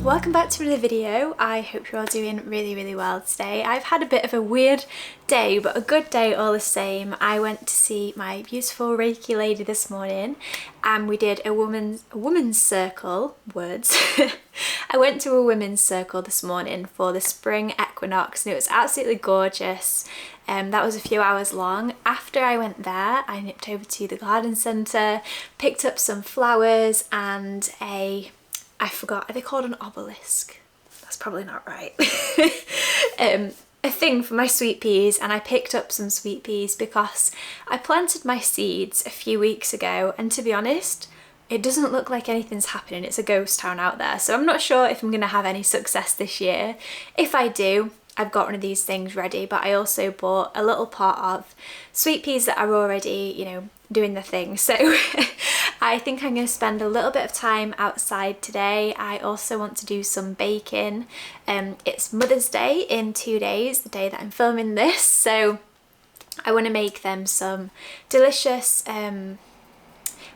welcome back to another video. I hope you're all doing really well today. I've had a bit of a weird day, but a good day all the same. I went to see my beautiful Reiki lady this morning and we did a women's circle, words. I went to a women's circle this morning for the spring equinox and it was absolutely gorgeous. That was a few hours long. After I went there, I nipped over to the garden centre, picked up some flowers and I forgot, are they called an obelisk? That's probably not right. A thing for my sweet peas, and I picked up some sweet peas because I planted my seeds a few weeks ago and to be honest, it doesn't look like anything's happening. It's a ghost town out there, so I'm not sure if I'm going to have any success this year. If I do, I've got one of these things ready, but I also bought a little pot of sweet peas that are already, you know, doing the thing. So I think I'm going to spend a little bit of time outside today. I also want to do some baking. It's Mother's Day in 2 days, the day that I'm filming this. So I want to make them some delicious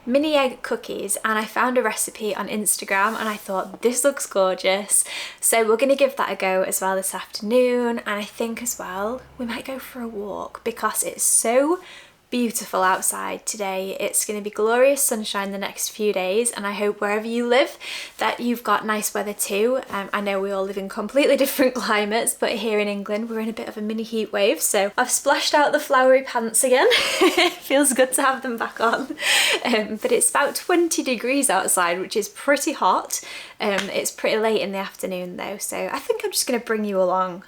mini egg cookies, and I found a recipe on Instagram and I thought this looks gorgeous, so we're going to give that a go as well this afternoon. And I think as well we might go for a walk because it's so beautiful outside today. It's going to be glorious sunshine the next few days and I hope wherever you live that you've got nice weather too. I know we all live in completely different climates, but here in England we're in a bit of a mini heat wave, so I've splashed out the flowery pants again. It feels good to have them back on. But it's about 20 degrees outside, which is pretty hot. It's pretty late in the afternoon though, so I think I'm just going to bring you along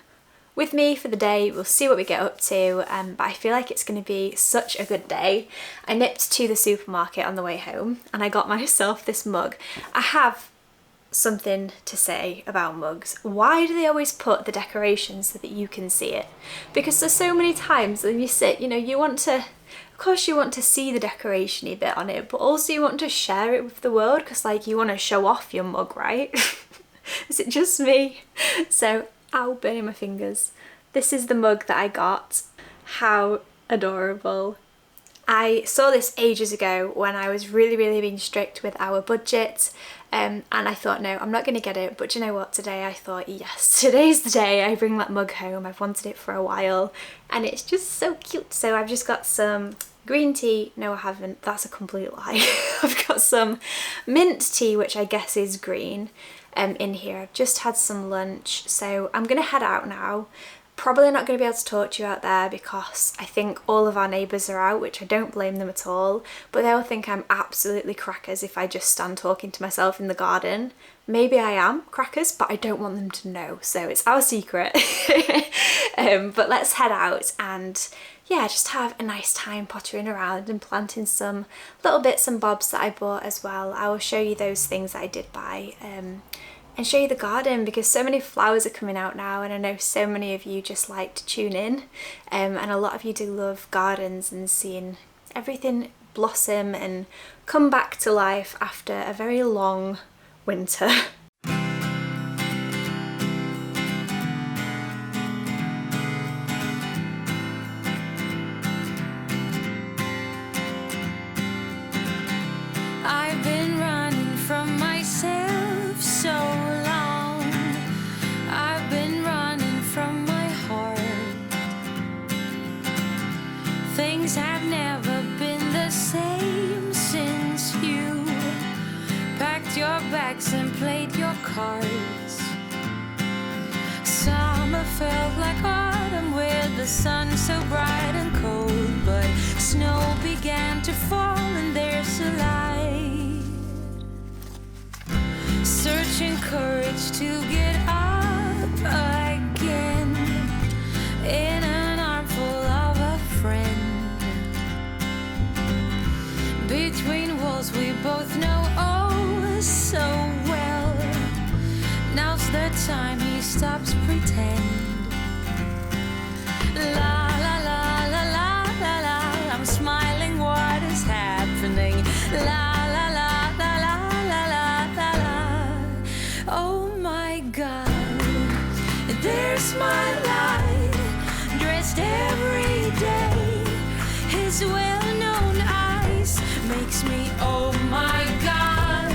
with me for the day. We'll see what we get up to, but I feel like it's going to be such a good day. I nipped to the supermarket on the way home and I got myself this mug. I have something to say about mugs. Why do they always put the decorations so that you can see it? Because there's so many times when you sit, you know, you want to, of course you want to see the decoration-y bit on it, but also you want to share it with the world because like you want to show off your mug, right? Is it just me? So ow, burning my fingers. This is the mug that I got. How adorable. I saw this ages ago when I was really being strict with our budget, and I thought no, I'm not going to get it, but you know what, today I thought yes, today's the day I bring that mug home. I've wanted it for a while and it's just so cute. So I've just got some green tea. No, I haven't, that's a complete lie. I've got some mint tea, which I guess is green. In here. I've just had some lunch, so I'm gonna head out now. Probably not going to be able to talk to you out there because I think all of our neighbours are out, which I don't blame them at all, but they'll think I'm absolutely crackers if I just stand talking to myself in the garden. Maybe I am crackers, but I don't want them to know, so it's our secret. But let's head out and yeah, just have a nice time pottering around and planting some little bits and bobs that I bought as well. I will show you those things that I did buy and show you the garden because so many flowers are coming out now and I know so many of you just like to tune in, and a lot of you do love gardens and seeing everything blossom and come back to life after a very long winter. I've been running from myself so long. I've been running from my heart. Things have never been the same since you packed your bags and played your cards. Summer felt like autumn with the sun so bright and cold, but snow began to fall and there's a light. Searching courage to get up again in an armful of a friend. Between walls we both know oh so well. Now's the time he stops pretend. La la la la la la la. I'm smiling, what is happening? La la la la la la la la la. Oh my God, there's my light, dressed every day. His well-known eyes makes me, oh my God,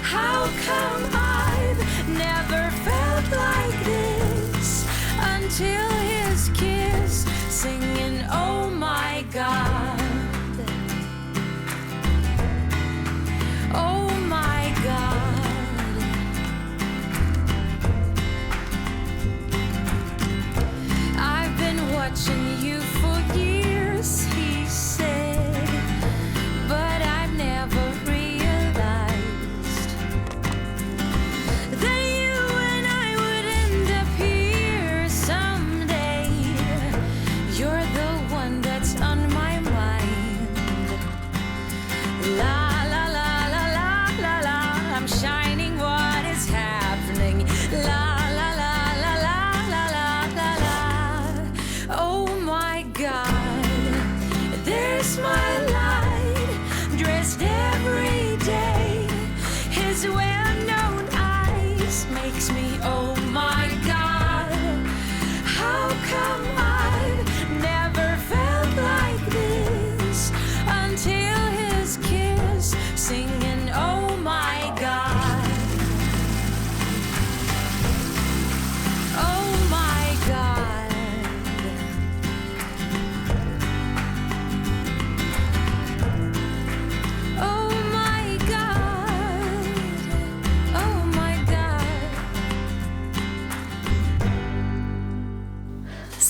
how come I've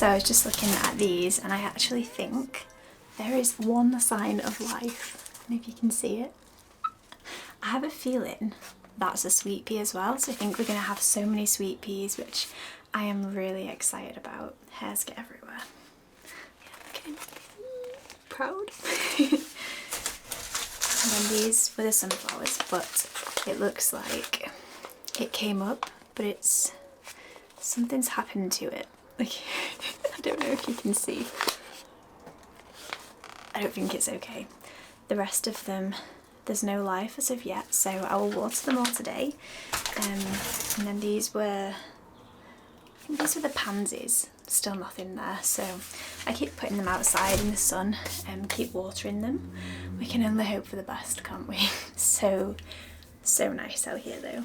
So I was just looking at these and I actually think there is one sign of life. I don't know if you can see it. I have a feeling that's a sweet pea as well. So I think we're going to have so many sweet peas, which I am really excited about. Hairs get everywhere. Yeah, look at him. Proud. And then these were the sunflowers, but it looks like it came up, but something's happened to it. Like, I don't know if you can see. I don't think it's okay. The rest of them, there's no life as of yet, so I will water them all today. And then these were, I think these were the pansies. Still nothing there, so I keep putting them outside in the sun and keep watering them. We can only hope for the best, can't we? So nice out here though.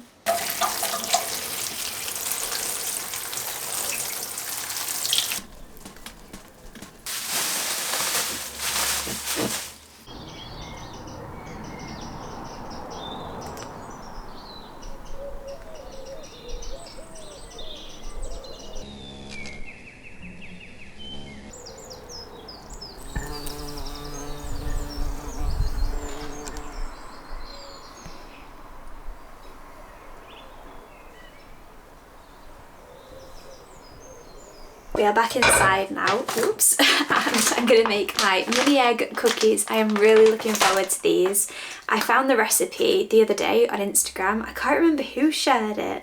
We are back inside now, oops, and I'm going to make my mini egg cookies. I am really looking forward to these. I found the recipe the other day on Instagram. I can't remember who shared it,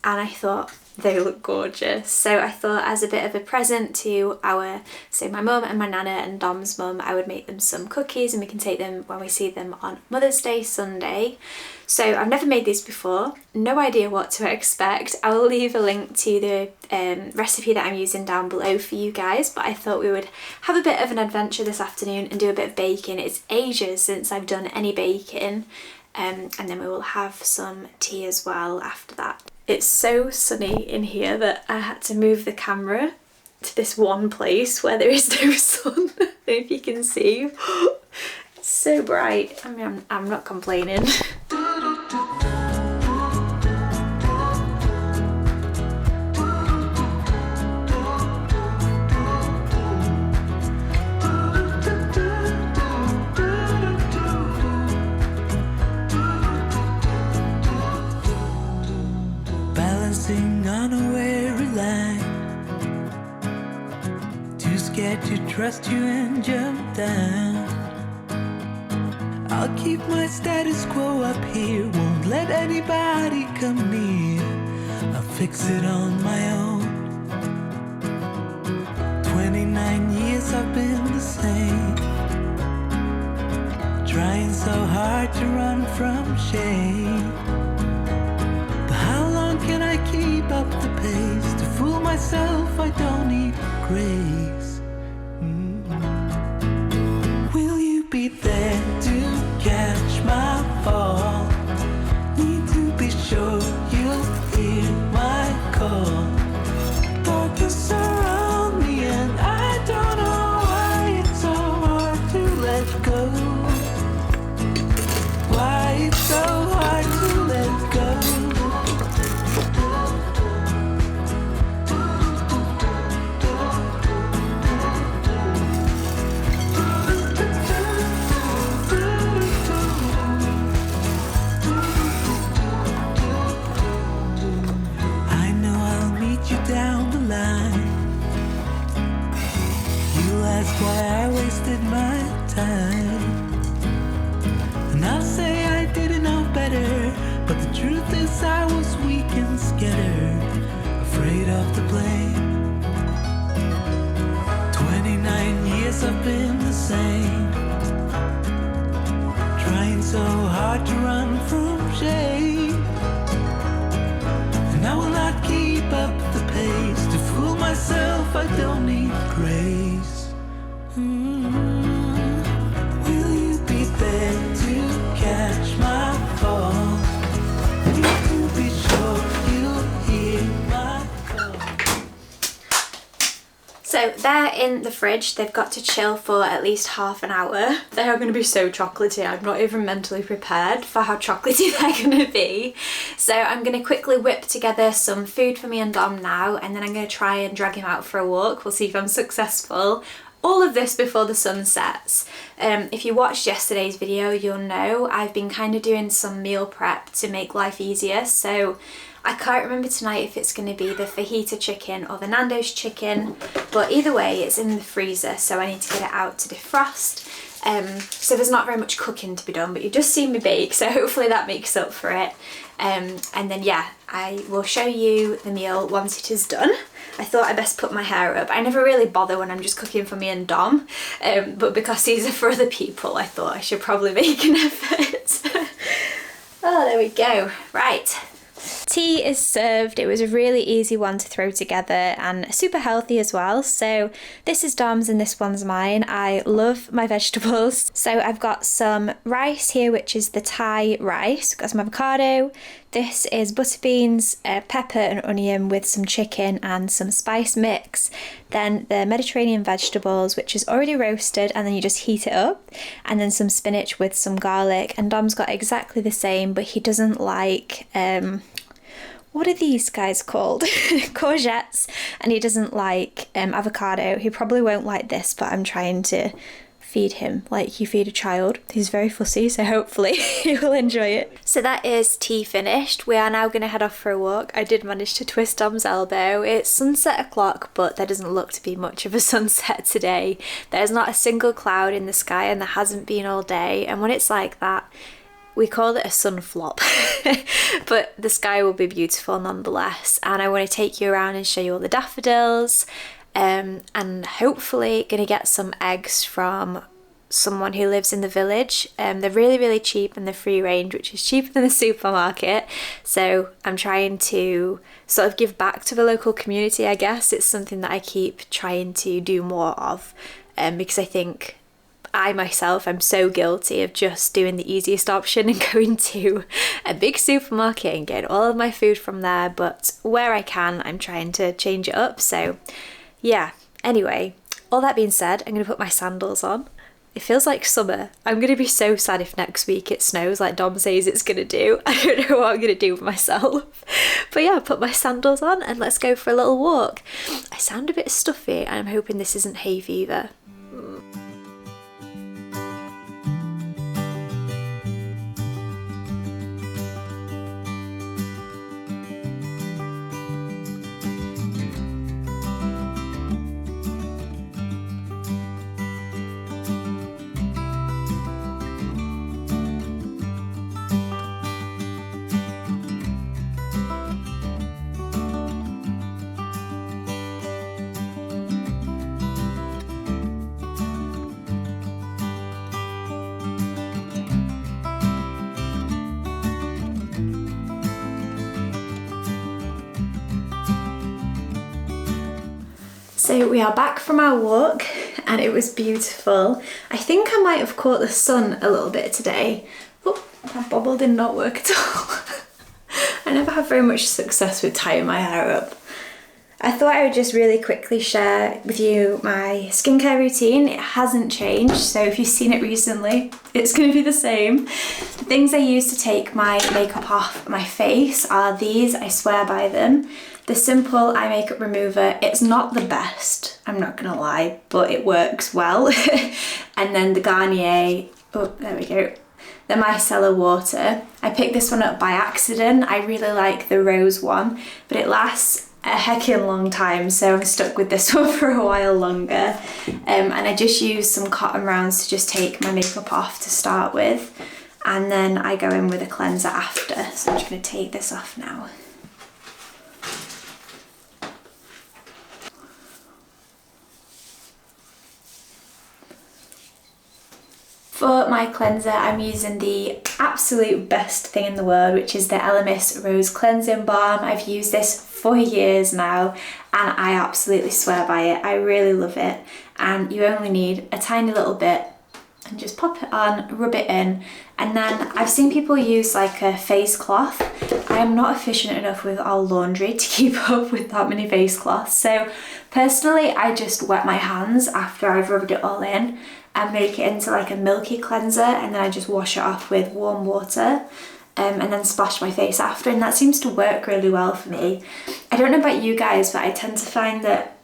and I thought they look gorgeous. So I thought as a bit of a present to my mum and my nana and Dom's mum, I would make them some cookies and we can take them when we see them on Mother's Day Sunday. So I've never made these before, no idea what to expect. I will leave a link to the recipe that I'm using down below for you guys, but I thought we would have a bit of an adventure this afternoon and do a bit of baking. It's ages since I've done any baking, and then we will have some tea as well after that. It's so sunny in here that I had to move the camera to this one place where there is no sun. I don't know if you can see. It's so bright. I mean, I'm not complaining. On a weary line, too scared to trust you and jump down. I'll keep my status quo up here, won't let anybody come near. I'll fix it on my own. 29 years I've been the same, trying so hard to run from shame. Can I keep up the pace? To fool myself, I don't need grace. Will you be there to catch my fall? Need to be sure you'll hear my call. Darkness around me and I don't know why it's so hard to let go. Why it's so hard to let go. Why I wasted my time, and I'll say I didn't know better, but the truth is I was weak and scared, afraid of the blame. 29 years I've been the same, trying so hard to run from shame, and I will not keep up the pace. To fool myself, I don't need grace. Will you be there to catch my fall? Need to be sure you'll hear my call. So So they're in the fridge. They've got to chill for at least half an hour. They are going to be so chocolatey. I'm not even mentally prepared for how chocolatey they're going to be. So I'm going to quickly whip together some food for me and Dom now, and then I'm going to try and drag him out for a walk. We'll see if I'm successful. All of this before the sun sets. If you watched yesterday's video, you'll know I've been kind of doing some meal prep to make life easier. So I can't remember tonight if it's going to be the fajita chicken or the Nando's chicken, but either way it's in the freezer, so I need to get it out to defrost. So there's not very much cooking to be done, but you've just seen me bake, so hopefully that makes up for it. And then yeah, I will show you the meal once it is done. I thought I'd best put my hair up. I never really bother when I'm just cooking for me and Dom, but because these are for other people, I thought I should probably make an effort. Oh, there we go. Right. Tea is served. It was a really easy one to throw together and super healthy as well. So this is Dom's and this one's mine. I love my vegetables. So I've got some rice here, which is the Thai rice. Got some avocado. This is butter beans, pepper and onion with some chicken and some spice mix. Then the Mediterranean vegetables, which is already roasted, and then you just heat it up. And then some spinach with some garlic. And Dom's got exactly the same, but he doesn't like what are these guys called? Courgettes. And he doesn't like avocado. He probably won't like this, but I'm trying to feed him like you feed a child. He's very fussy, so hopefully he will enjoy it. So that is tea finished. We are now going to head off for a walk. I did manage to twist Dom's elbow. It's sunset o'clock, but there doesn't look to be much of a sunset today. There's not a single cloud in the sky, and there hasn't been all day. And when it's like that, we call it a sun flop, but the sky will be beautiful nonetheless. And I want to take you around and show you all the daffodils, and hopefully going to get some eggs from someone who lives in the village. They're really, really cheap and they're free range, which is cheaper than the supermarket. So I'm trying to sort of give back to the local community, I guess. It's something that I keep trying to do more of, because I think I myself am so guilty of just doing the easiest option and going to a big supermarket and getting all of my food from there, but where I can, I'm trying to change it up. So yeah, anyway, all that being said, I'm going to put my sandals on. It feels like summer. I'm going to be so sad if next week it snows like Dom says it's going to do. I don't know what I'm going to do with myself. But yeah, put my sandals on and let's go for a little walk. I sound a bit stuffy and I'm hoping this isn't hay fever. So we are back from our walk and it was beautiful. I think I might have caught the sun a little bit today. Oh, my bobble did not work at all. I never have very much success with tying my hair up. I thought I would just really quickly share with you my skincare routine. It hasn't changed, so if you've seen it recently, it's going to be the same. The things I use to take my makeup off my face are these. I swear by them. The Simple Eye Makeup Remover. It's not the best, I'm not gonna lie, but it works well. And then the Garnier, oh, there we go, the Micellar Water. I picked this one up by accident. I really like the rose one, but it lasts a heckin' long time, so I'm stuck with this one for a while longer. And I just use some cotton rounds to just take my makeup off to start with. And then I go in with a cleanser after. So I'm just gonna take this off now. For my cleanser, I'm using the absolute best thing in the world, which is the Elemis Rose Cleansing Balm. I've used this for years now and I absolutely swear by it. I really love it, and you only need a tiny little bit and just pop it on, rub it in, and then I've seen people use like a face cloth I am not efficient enough with our laundry to keep up with that many face cloths. So personally, I just wet my hands after I've rubbed it all in and make it into like a milky cleanser, and then I just wash it off with warm water. And then splash my face after, and that seems to work really well for me. I don't know about you guys, but I tend to find that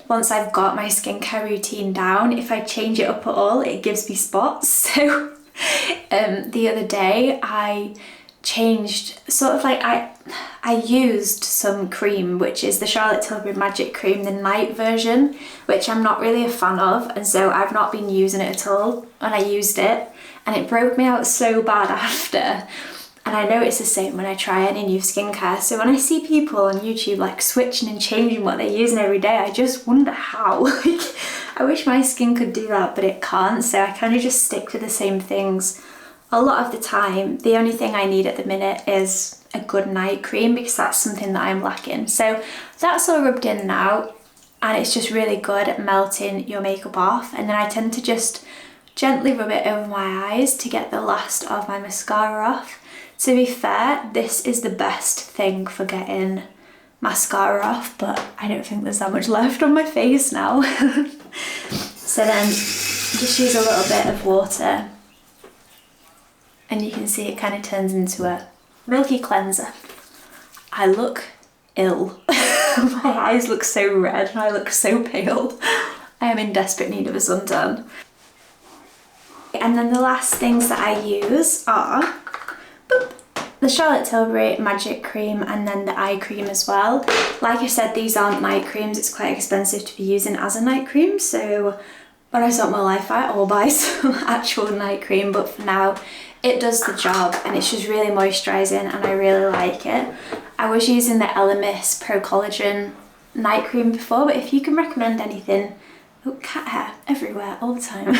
once I've got my skincare routine down, if I change it up at all, it gives me spots. So the other day I changed, sort of like I used some cream, which is the Charlotte Tilbury Magic Cream, the night version, which I'm not really a fan of, and so I've not been using it at all, and I used it and it broke me out so bad after. And I know it's the same when I try any new skincare. So when I see people on YouTube like switching and changing what they're using every day, I just wonder how. Like, I wish my skin could do that, but it can't. So I kind of just stick to the same things a lot of the time. The only thing I need at the minute is a good night cream, because that's something that I'm lacking. So that's all rubbed in now, and it's just really good at melting your makeup off. And then I tend to just gently rub it over my eyes to get the last of my mascara off. To be fair, this is the best thing for getting mascara off, but I don't think there's that much left on my face now. So then just use a little bit of water, and you can see it kind of turns into a milky cleanser. I look ill. My eyes look so red and I look so pale. I am in desperate need of a suntan. And then the last things that I use are the Charlotte Tilbury Magic Cream, and then the eye cream as well. Like I said, these aren't night creams. It's quite expensive to be using as a night cream, so when I sort my life out, I'll buy some actual night cream, but for now it does the job, and it's just really moisturising and I really like it. I was using the Elemis Pro Collagen night cream before, but if you can recommend anything, oh, cat hair everywhere all the time.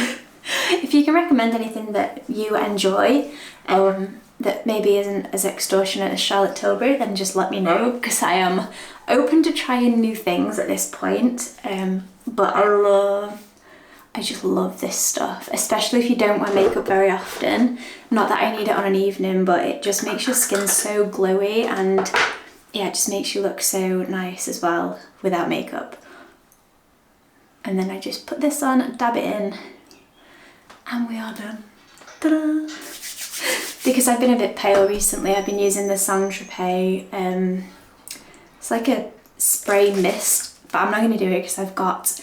If you can recommend anything that you enjoy, that maybe isn't as extortionate as Charlotte Tilbury, then just let me know, because I am open to trying new things at this point. But I just love this stuff, especially if you don't wear makeup very often. Not that I need it on an evening, but it just makes your skin so glowy, and yeah, it just makes you look so nice as well without makeup. And then I just put this on, dab it in, and we are done. Ta-da! Because I've been a bit pale recently, I've been using the Saint Tropez, it's like a spray mist, but I'm not going to do it because I've got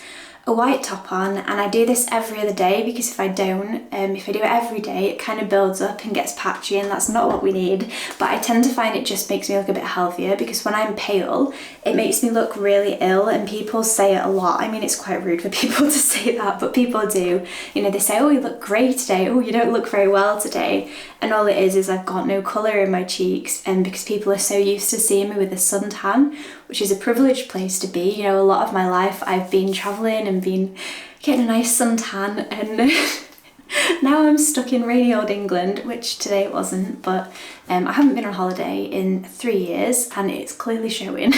a white top on, and I do this every other day, because if I don't, if I do it every day, it kind of builds up and gets patchy, and that's not what we need. But I tend to find it just makes me look a bit healthier, because when I'm pale, it makes me look really ill, and people say it a lot. I mean, it's quite rude for people to say that, but people do. You know, they say, oh, you look great today, oh, you don't look very well today. And all it is I've got no colour in my cheeks, and because people are so used to seeing me with a suntan, which is a privileged place to be. You know, a lot of my life I've been travelling and been getting a nice suntan, and now I'm stuck in rainy old England, which today it wasn't, but I haven't been on holiday in 3 years, and it's clearly showing.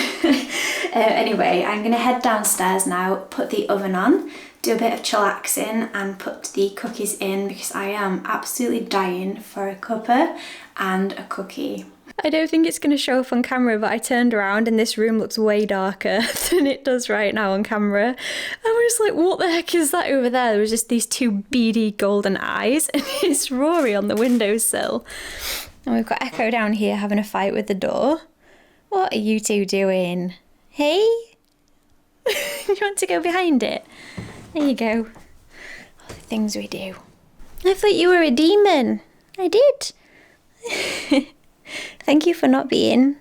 Anyway, I'm going to head downstairs now, put the oven on, do a bit of chillaxing, and put the cookies in, because I am absolutely dying for a cuppa and a cookie. I don't think it's going to show up on camera, but I turned around and this room looks way darker than it does right now on camera. And we're just like, what the heck is that over there? There was just these two beady golden eyes, and it's Rory on the windowsill. And we've got Echo down here having a fight with the door. What are you two doing? Hey? You want to go behind it? There you go. Oh, the things we do. I thought you were a demon. I did. Thank you for not being.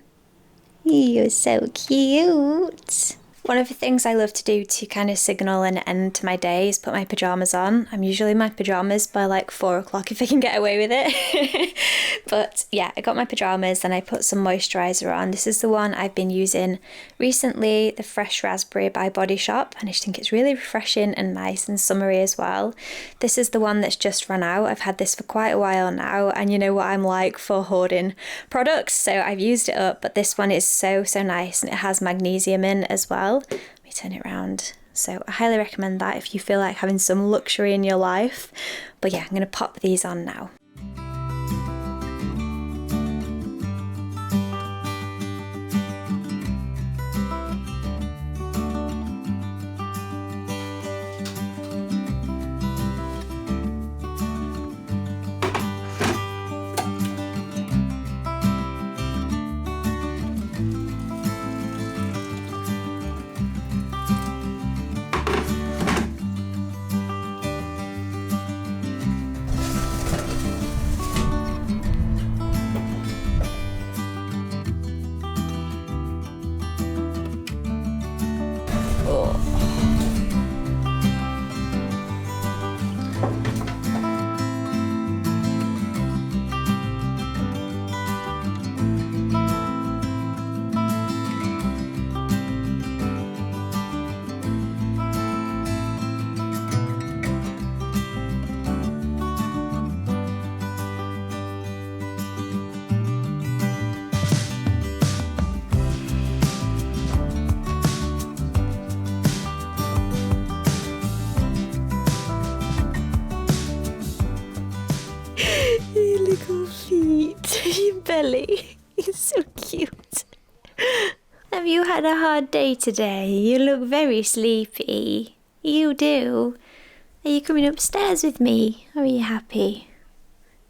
You're so cute. One of the things I love to do to kind of signal an end to my day is put my pyjamas on. I'm usually in my pyjamas by like 4 o'clock if I can get away with it. But yeah, I got my pyjamas, then I put some moisturiser on. This is the one I've been using recently, the Fresh Raspberry by Body Shop, and I just think it's really refreshing and nice and summery as well. This is the one that's just run out. I've had this for quite a while now, and you know what I'm like for hoarding products, so I've used it up, but this one is so nice, and it has magnesium in as well. Let me turn it around. So I highly recommend that if you feel like having some luxury in your life. But yeah, I'm going to pop these on now. boy. He's so cute. Have you had a hard day today? You look very sleepy. You do. Are you coming upstairs with me? Or are you happy?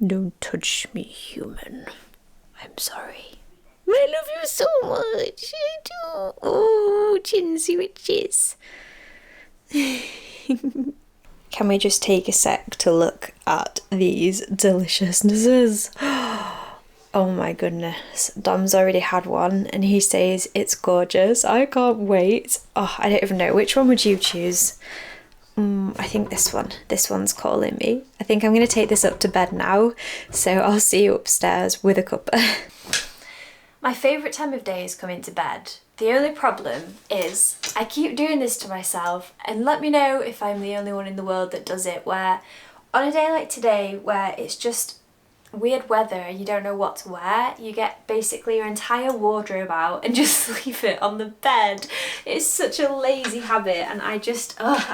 Don't touch me, human. I'm sorry. I love you so much. I do. Oh, chinsy witches. Can we just take a sec to look at these deliciousnesses? Oh my goodness. Dom's already had one and he says it's gorgeous. I can't wait. Oh, I don't even know. Which one would you choose? I think this one. This one's calling me. I think I'm going to take this up to bed now. So I'll see you upstairs with a cuppa. My favourite time of day is coming to bed. The only problem is I keep doing this to myself, and let me know if I'm the only one in the world that does it, where on a day like today where it's just weird weather and you don't know what to wear, you get basically your entire wardrobe out and just leave it on the bed. It's such a lazy habit and I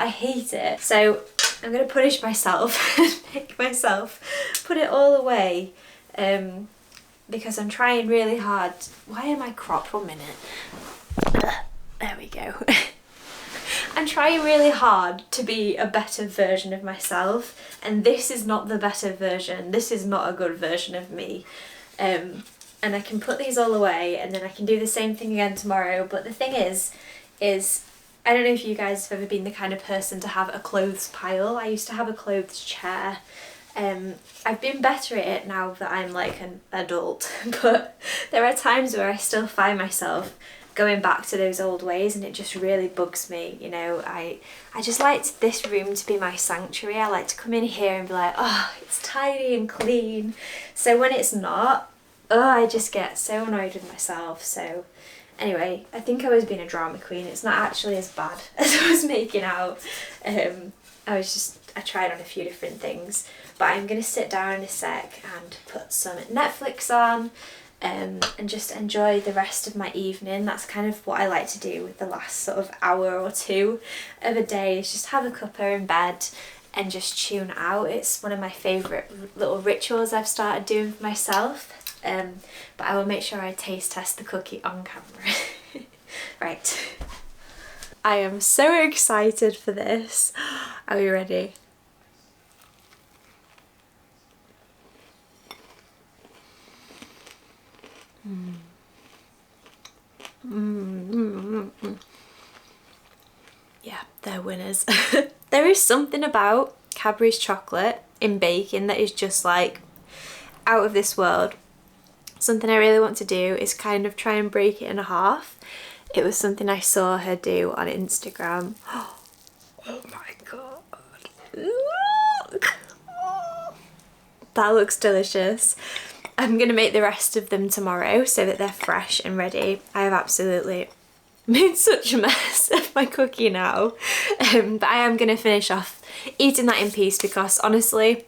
hate it. So I'm going to punish myself and make myself put it all away. Because I'm trying really hard. Why am I cropped? 1 minute. There we go. I'm trying really hard to be a better version of myself, and this is not the better version. This is not a good version of me. And I can put these all away and then I can do the same thing again tomorrow. But the thing is I don't know if you guys have ever been the kind of person to have a clothes pile. I used to have a clothes chair. I've been better at it now that I'm like an adult, but there are times where I still find myself going back to those old ways and it just really bugs me, you know. I just like this room to be my sanctuary. I like to come in here and be like, oh, it's tidy and clean. So when it's not, I just get so annoyed with myself. So anyway, I think I was being a drama queen. It's not actually as bad as I was making out. I tried on a few different things, but I'm going to sit down in a sec and put some Netflix on and just enjoy the rest of my evening. That's kind of what I like to do with the last sort of hour or two of a day, is just have a cuppa in bed and just tune out. It's one of my favourite little rituals I've started doing for myself, but I will make sure I taste test the cookie on camera. Right. I am so excited for this. Are we ready? Yeah, they're winners. There is something about Cadbury's chocolate in baking that is just like out of this world. Something I really want to do is kind of try and break it in half. It was something I saw her do on Instagram. Oh my god. Look! That looks delicious. I'm going to make the rest of them tomorrow so that they're fresh and ready. I have absolutely made such a mess of my cookie now. But I am going to finish off eating that in peace because honestly,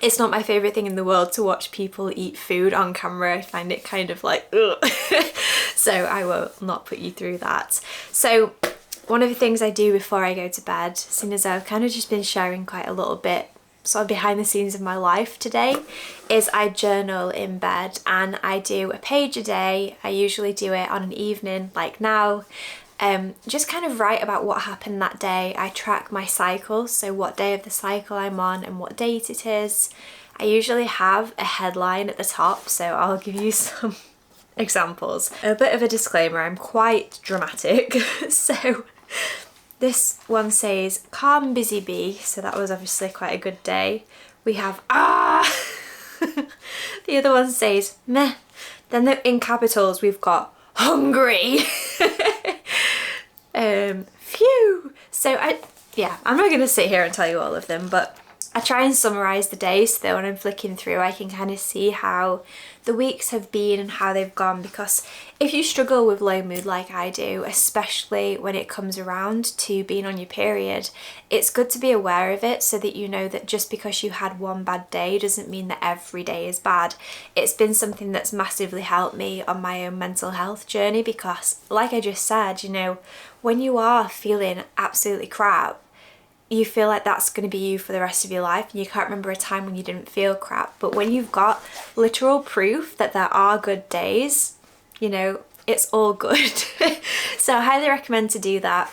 it's not my favourite thing in the world to watch people eat food on camera. I find it kind of like, ugh. So I will not put you through that. So one of the things I do before I go to bed, seeing as I've kind of just been sharing quite a little bit sort of behind the scenes of my life today, is I journal in bed and I do a page a day. I usually do it on an evening like now. Just kind of write about what happened that day. I track my cycle, so what day of the cycle I'm on and what date it is. I usually have a headline at the top, so I'll give you some examples. A bit of a disclaimer, I'm quite dramatic. So this one says, calm busy bee, so that was obviously quite a good day. We have, The other one says, meh. Then in capitals we've got, hungry. Phew. So I'm not going to sit here and tell you all of them, but I try and summarise the day so that when I'm flicking through I can kind of see how the weeks have been and how they've gone, because if you struggle with low mood like I do, especially when it comes around to being on your period, it's good to be aware of it so that you know that just because you had one bad day doesn't mean that every day is bad. It's been something that's massively helped me on my own mental health journey because, like I just said, you know, when you are feeling absolutely crap, you feel like that's going to be you for the rest of your life and you can't remember a time when you didn't feel crap. But when you've got literal proof that there are good days, you know, it's all good. So I highly recommend to do that.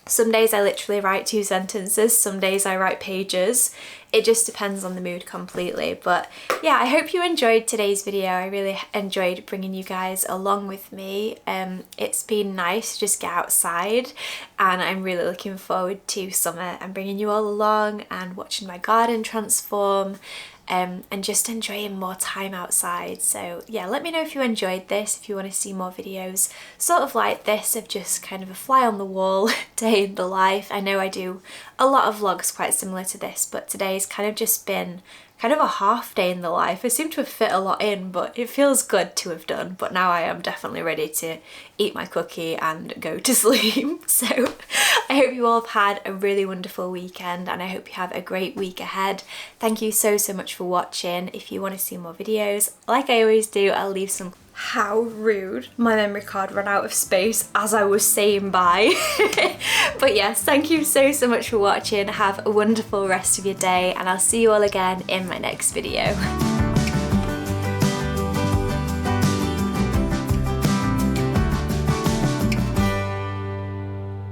Some days I literally write 2 sentences, some days I write pages. It just depends on the mood completely. But yeah, I hope you enjoyed today's video. I really enjoyed bringing you guys along with me. It's been nice to just get outside, and I'm really looking forward to summer and bringing you all along and watching my garden transform. And just enjoying more time outside. So yeah, let me know if you enjoyed this, if you want to see more videos sort of like this, of just kind of a fly on the wall day in the life. I know I do a lot of vlogs quite similar to this, but today's kind of just been kind of a half day in the life. I seem to have fit a lot in, but it feels good to have done. But now I am definitely ready to eat my cookie and go to sleep. So I hope you all have had a really wonderful weekend, and I hope you have a great week ahead. Thank you so much for watching. If you want to see more videos, like I always do, I'll leave some. How rude. My memory card ran out of space as I was saying bye. But yes, thank you so much for watching. Have a wonderful rest of your day, and I'll see you all again in my next video.